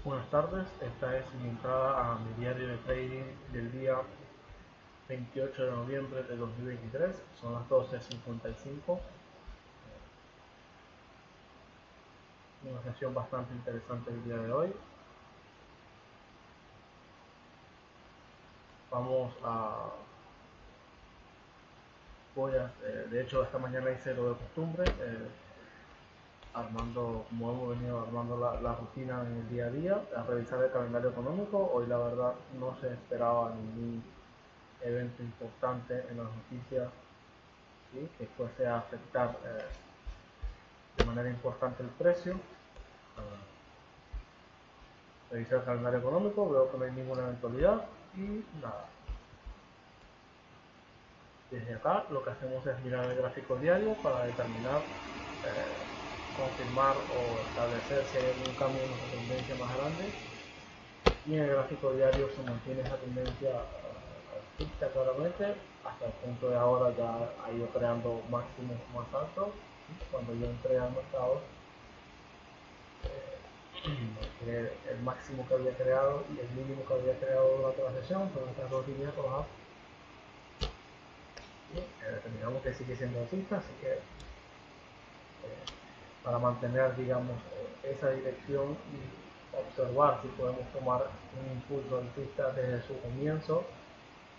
Buenas tardes, esta es mi entrada a mi diario de trading del día 28 de noviembre de 2023, son las 12:55, una sesión bastante interesante el día de hoy. De hecho esta mañana hice lo de costumbre, como hemos venido armando la rutina en el día a día, a revisar el calendario económico. Hoy la verdad no se esperaba ningún evento importante en las noticias, ¿sí?, que fuese a afectar de manera importante el precio. Revisar el calendario económico, veo que no hay ninguna eventualidad y nada. Desde acá lo que hacemos es mirar el gráfico diario para determinar, confirmar o establecer si hay algún cambio en nuestra tendencia más grande. Y en el gráfico diario se mantiene esa tendencia alcista claramente. Hasta el punto de ahora ya ha ido creando máximos más altos. Cuando yo entré al mercado, el máximo que había creado y el mínimo que había creado durante la sesión son estas dos líneas rojas. Determinamos que sigue siendo alcista, así que para mantener, digamos, esa dirección y observar si podemos tomar un impulso alcista desde su comienzo.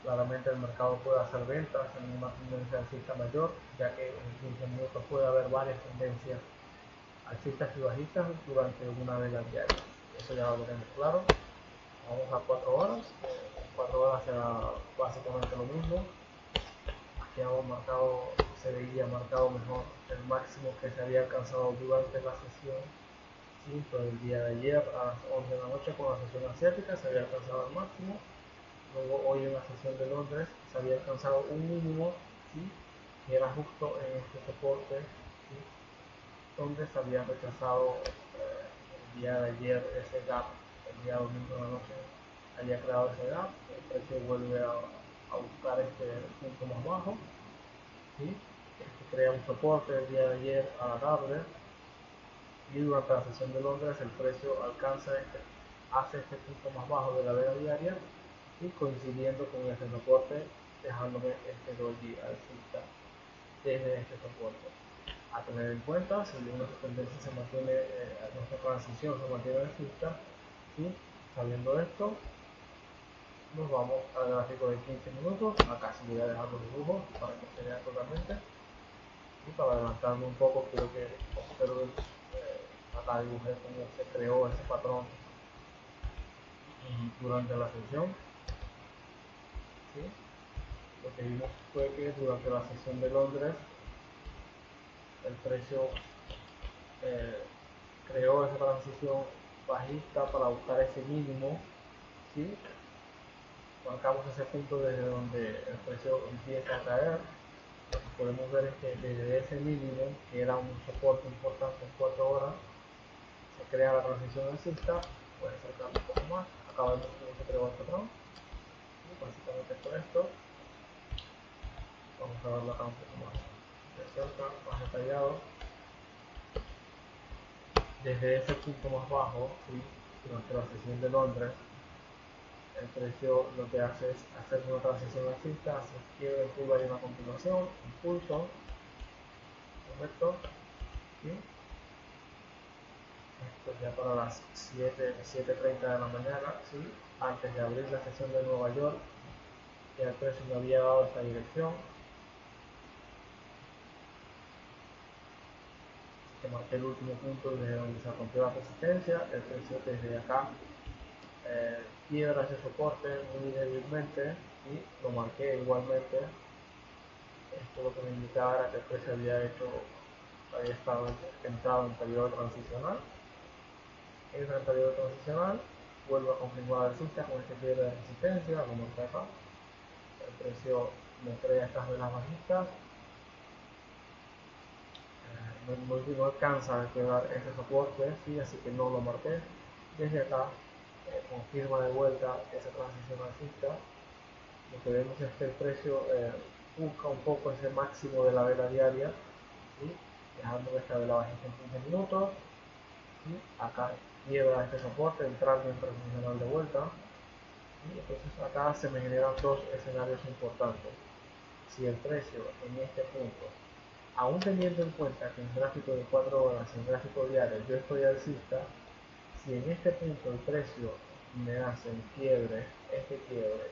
Claramente el mercado puede hacer ventas en una tendencia alcista mayor, ya que en 15 minutos puede haber varias tendencias alcistas y bajistas durante una vela diaria. Eso ya lo tenemos claro. Vamos a 4 horas. 4 horas será básicamente lo mismo. Aquí se veía marcado mejor el máximo que se había alcanzado durante la sesión, ¿sí?, pero el día de ayer a las 11 de la noche con la sesión asiática se había alcanzado el máximo. Luego hoy en la sesión de Londres se había alcanzado un mínimo, ¿sí?, que era justo en este soporte, ¿sí?, donde se había rechazado el día de ayer ese gap. El día domingo de la noche había creado ese gap, el precio vuelve a buscar este punto más bajo, ¿sí?, crea un soporte el día de ayer a la tarde, y durante la sesión de Londres el precio hace este punto más bajo de la vela diaria y coincidiendo con este soporte, dejándome este doji alcista desde este soporte. A tener en cuenta, si nuestra tendencia se mantiene, nuestra transición se mantiene alcista, ¿sí?, sabiendo esto, nos vamos al gráfico de 15 minutos. Acá sí voy a dejar los dibujos para que se vea totalmente. Y para adelantarme un poco, quiero que observen, acá dibujé cómo se creó ese patrón durante la sesión, ¿sí? Lo que vimos fue que durante la sesión de Londres el precio creó esa transición bajista para buscar ese mínimo, ¿sí? Marcamos ese punto desde donde el precio empieza a caer. Lo que podemos ver es que desde ese mínimo, que era un soporte importante en 4 horas, se crea la transición alcista. Voy a acercarme un poco más. Acá vemos cómo se creó el patrón. Básicamente fue esto. Vamos a verlo acá un poco más de cerca, más detallado. Desde ese punto más bajo, ¿sí?, durante la sesión de Londres, el precio lo que hace es hacer una transición alcista, hace quiebre en curva y una continuación, impulso, ¿correcto? ¿Sí? Esto ya para las 7:30 de la mañana, ¿sí?, antes de abrir la sesión de Nueva York, ya el precio me había dado esta dirección, que marqué el último punto desde donde se rompió la resistencia. El precio desde acá quiebra ese soporte muy débilmente y lo marqué igualmente. Esto lo que me indicaba era que el precio había entrado en periodo transicional. Entra en periodo transicional, vuelve a confirmar alcista con este quiebre de resistencia, lo marqué acá. El precio me crea estas velas bajistas, no alcanza a quebrar ese soporte, ¿sí?, así que no lo marqué. Desde acá confirma de vuelta esa transición alcista. Lo que vemos es que el precio busca un poco ese máximo de la vela diaria, ¿sí?, dejando esta vela bajista en 15 minutos, y acá quiebra este soporte, entrando en transicional de vuelta. Y entonces acá se me generan dos escenarios importantes. Si el precio en este punto, aún teniendo en cuenta que en gráfico de 4 horas, en gráfico diario, yo estoy alcista, si en este punto el precio me hace un quiebre, este quiebre,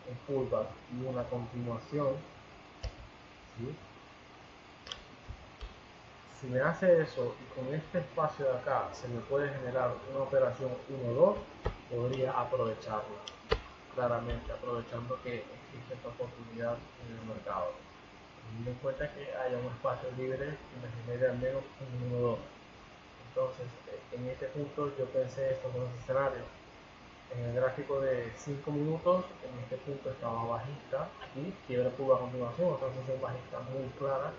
un pullback y una continuación, ¿sí? Si me hace eso y con este espacio de acá se me puede generar una operación 1-2, podría aprovecharlo, claramente aprovechando que existe esta oportunidad en el mercado. Teniendo en cuenta que haya un espacio libre que me genere al menos un 1-2. Entonces, en este punto yo pensé estos dos escenarios. En el gráfico de 5 minutos, en este punto estaba bajista y quiebre pudo a continuación, otra sesión bajista muy clara,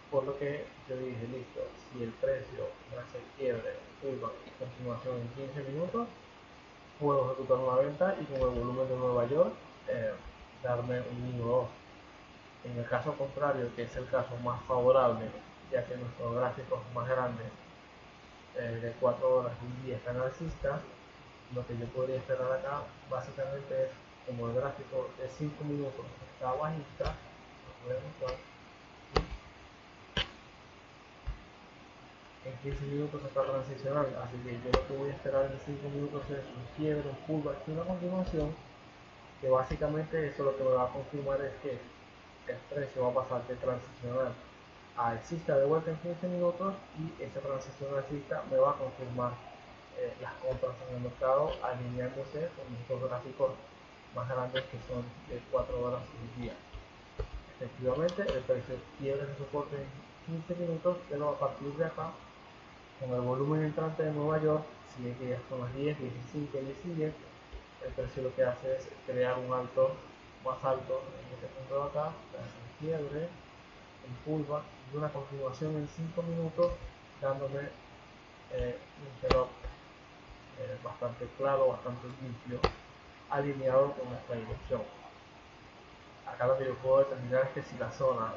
por lo que yo dije, listo, si el precio me hace quiebre, pullback y continuación en 15 minutos, puedo ejecutar una venta y con el volumen de Nueva York darme un 1-2. En el caso contrario, que es el caso más favorable, ya que nuestros gráficos más grandes de 4 horas y día están alcistas, lo que yo podría esperar acá básicamente es, como el gráfico de 5 minutos está bajista, lo voy a mostrar, en 15 minutos está transicional, así que yo lo que voy a esperar en 5 minutos es un quiebre, un pullback y una continuación, que básicamente eso lo que me va a confirmar es que el precio va a pasar de transicional a alcista de vuelta en 15 minutos y esa transición alcista me va a confirmar las compras en el mercado alineándose con estos gráficos más grandes que son de 4 horas y día. Efectivamente el precio quiebra el soporte en 15 minutos, pero a partir de acá, con el volumen entrante de Nueva York, si es que ya son las 10, 15 y sigue, el precio lo que hace es crear un alto más alto en este punto de acá, hace un quiebre, un pullback y una continuación en 5 minutos, dándome un setup bastante claro, bastante limpio, alineado con nuestra dirección. Acá lo que yo puedo determinar es que si la zona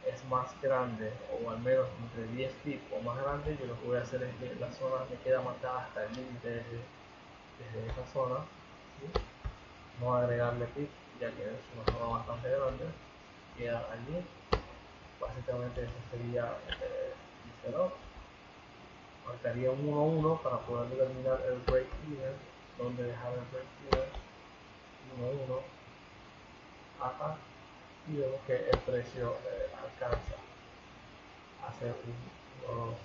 es más grande o al menos entre 10 pips o más grande, yo lo que voy a hacer es que la zona me queda marcada hasta el límite desde esa zona, ¿sí? No agregarle pips ya que es una zona bastante grande, queda allí. Básicamente ese sería mi setup. Marcaría un 1-1 para poder determinar el break even, donde dejar el break even 1-1 acá, y vemos que el precio alcanza a hacer un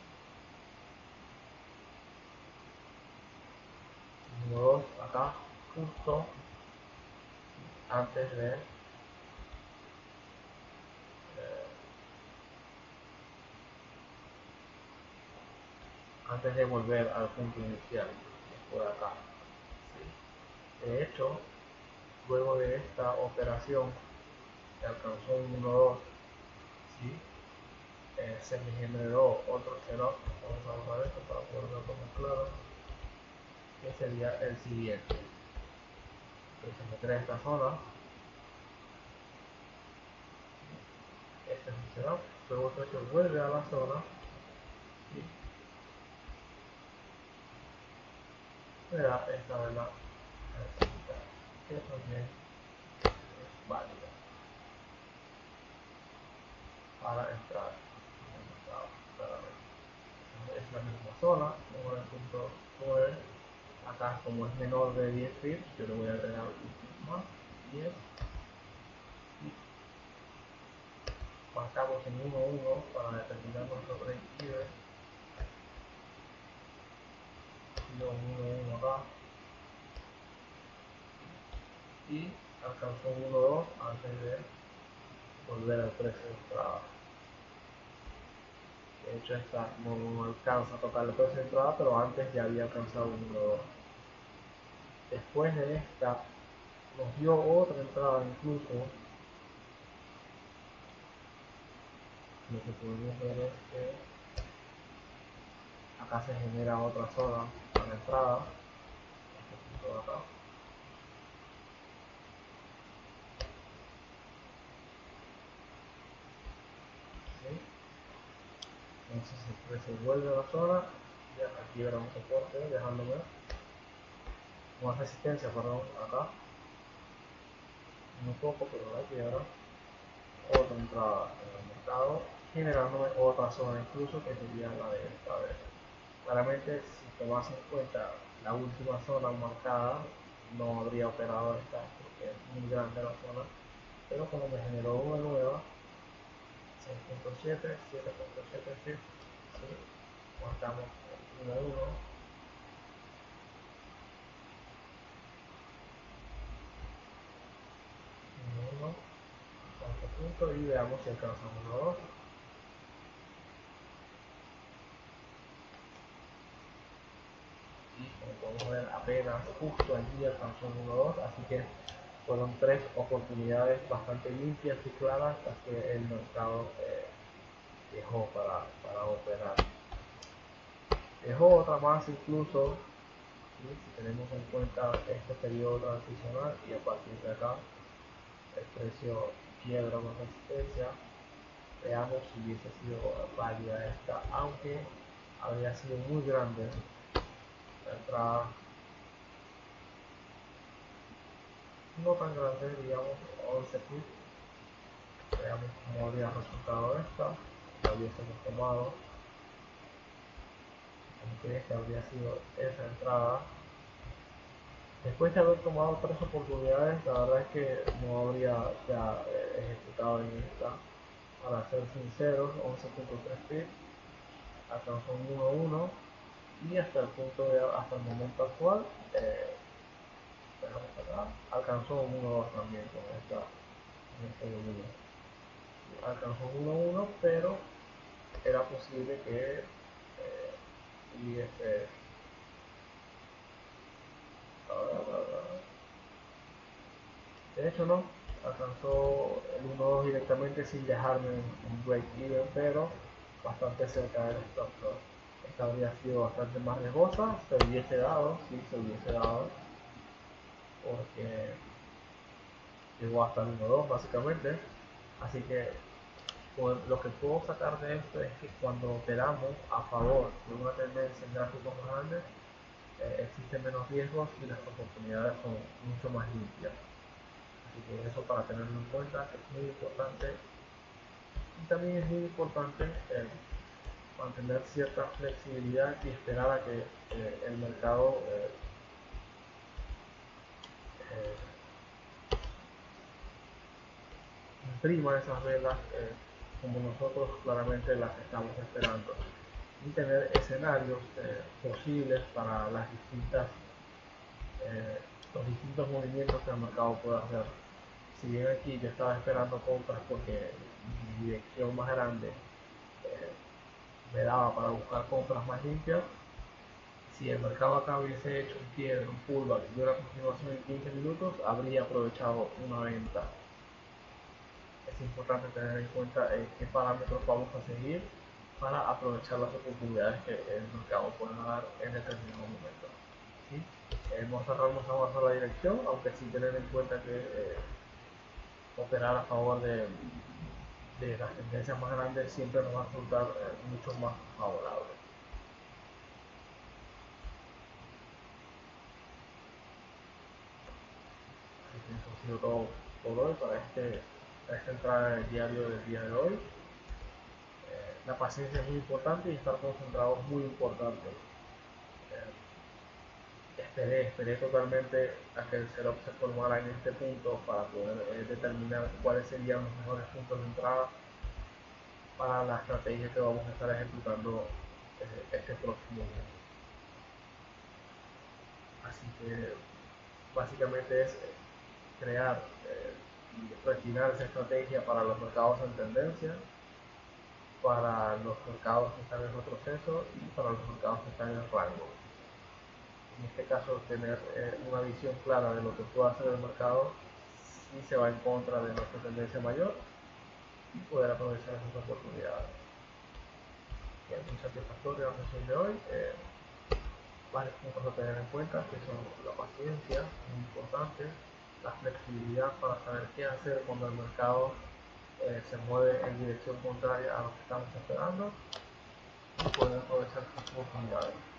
1-2 acá, justo antes antes de volver al punto inicial, por acá. ¿Sí? De hecho, luego de esta operación que alcanzó un 1-2, ¿sí? Se me generó otro setup. Vamos a borrar esto para poder verlo más claro, que sería el siguiente. Entonces me crea esta zona, este es un setup, luego el precio vuelve a la zona y me da esta de la que también es válida para entrar en el mercado, claramente. Es la misma zona, 9.9. Acá, como es menor de 10 pips, yo le voy a agregar un pip más, 10, y marcamos en 1-1 para determinar nuestro break even, y un 1-1 acá, y alcanzó un 1-2 antes de volver al precio de entrada. De hecho, esta no alcanza a tocar el precio de entrada, pero antes ya había alcanzado un 1-2. Después de esta, nos dio otra entrada incluso. Lo que podemos ver es que acá se genera otra zona para la entrada, este punto de acá. ¿Sí? Entonces el precio vuelve a la zona y aquí era un soporte dejándome una resistencia, perdón, acá muy poco, pero la quiebra, otra entrada en el mercado, generándome otra zona incluso que sería la de esta vez. Claramente, si tomas en cuenta la última zona marcada, no habría operado esta porque es muy grande la zona, pero como me generó una nueva, 6.7, 7.7, sí, marcamos 1, 1, 1, 1, punto y veamos si alcanzamos 1, 2. Y como podemos ver, apenas justo allí alcanzó un 1, 2, así que fueron tres oportunidades bastante limpias y claras las que el mercado dejó para operar. Dejó otra más incluso, ¿sí? Si tenemos en cuenta este periodo transicional y a partir de acá el precio quiebra una resistencia, veamos si hubiese sido válida esta, aunque habría sido muy grande la entrada, no tan grande, digamos 11 pips. Veamos cómo habría resultado esta, la hubiésemos tomado, aunque esta habría sido esa entrada. Después de haber tomado tres oportunidades, la verdad es que no habría ya ejecutado en esta. Para ser sinceros, 11.3 pips, alcanzó un 1.1 y hasta el hasta el momento actual, acá, alcanzó un 1.2 también con este volumen. Alcanzó un 1.1, pero era posible que hubiese de hecho no, alcanzó el 1.2 directamente sin dejarme un break even, pero bastante cerca del stop loss. Esta habría sido bastante más riesgosa, se hubiese dado, sí se hubiese dado, porque llegó hasta el 1.2 básicamente. Así que pues, lo que puedo sacar de esto es que cuando operamos a favor de una tendencia en gráficos más grandes, existen menos riesgos y las oportunidades son mucho más limpias. Así que eso para tenerlo en cuenta es muy importante. Y también es muy importante mantener cierta flexibilidad y esperar a que el mercado eh, imprima esas velas como nosotros claramente las estamos esperando, y tener escenarios posibles para los distintos movimientos que el mercado puede hacer. Si bien aquí yo estaba esperando compras porque mi dirección más grande me daba para buscar compras más limpias, si el mercado acá hubiese hecho un quiebre, un pullback y una continuación en 15 minutos, habría aprovechado una venta. Es importante tener en cuenta qué parámetros vamos a seguir para aprovechar las oportunidades que el mercado puede dar en determinado momento. ¿Sí? No cerramos a la dirección, aunque sí tener en cuenta que operar a favor de las tendencias más grandes siempre nos va a resultar mucho más favorable. Así que eso ha sido todo por hoy para esta entrada del diario del día de hoy. La paciencia es muy importante y estar concentrado es muy importante. Esperé totalmente a que el setup se formara en este punto para poder determinar cuáles serían los mejores puntos de entrada para la estrategia que vamos a estar ejecutando este próximo mes. Así que básicamente es crear y refinar esa estrategia para los mercados en tendencia, para los mercados que están en retroceso y para los mercados que están en rango. En este caso, tener una visión clara de lo que puede hacer el mercado si se va en contra de nuestra tendencia mayor y poder aprovechar esas oportunidades. Bien, muy satisfactoria la sesión de hoy. Varios puntos a tener en cuenta que son la paciencia, muy importante, la flexibilidad para saber qué hacer cuando el mercado se mueve en dirección contraria a lo que estamos esperando, poder aprovechar sus oportunidades.